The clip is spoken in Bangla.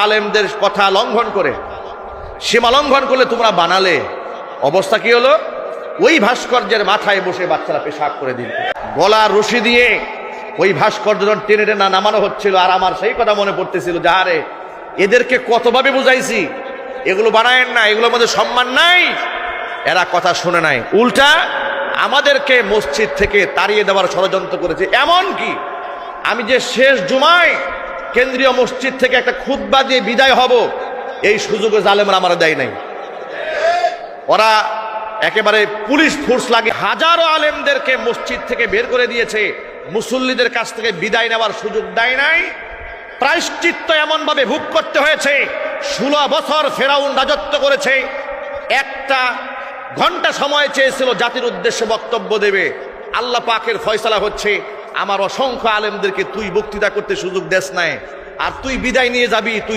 আলেমদের কথা লঙ্ঘন করে, সীমা লঙ্ঘন করলে তোমরা বানালে, অবস্থা কি হলো? ওই ভাস্কর্যের মাথায় বসে বাচ্চারা পেশাব করে দিল। গলার রশি দিয়ে ওই ভাস্কর্য যখন টেনে টেনে নামানো হচ্ছিল, আর আমার সেই কথা মনে পড়তেছিল যে আরে এদেরকে কতভাবে বুঝাইছি, এগুলো বানায়েন না, এগুলোর মধ্যে সম্মান নাই। এরা কথা শুনে নাই, উল্টা আমাদেরকে মসজিদ থেকে তাড়িয়ে দেওয়ার ষড়যন্ত্র করেছে। এমন কি আমি যে শেষ জুমায় কেন্দ্রীয় মসজিদ থেকে একটা খুতবা দিয়ে বিদায় হব, এই সুযোগে জালেমরা আমার দেয় নাই। ওরা একেবারে পুলিশ ফোর্স লাগে, হাজারো আলেমদেরকে মসজিদ থেকে বের করে দিয়েছে, মুসল্লিদের কাছ থেকে বিদায় নেওয়ার সুযোগ দেয় নাই। প্রায়শ্চিত্ত এমন ভাবে ভোগ করতে হয়েছে। 16 বছর ফেরাউন রাজত্ব করেছে, একটা ঘন্টা সময় চেয়েছিল জাতির উদ্দেশ্যে বক্তব্য দেবে। আল্লাহ পাকের ফয়সালা হচ্ছে, আমার অসংখ্য আলেমদেরকে তুই বক্তৃতা করতে সুযোগ দেস নাই, আর তুই বিদায় নিয়ে যাবি, তুই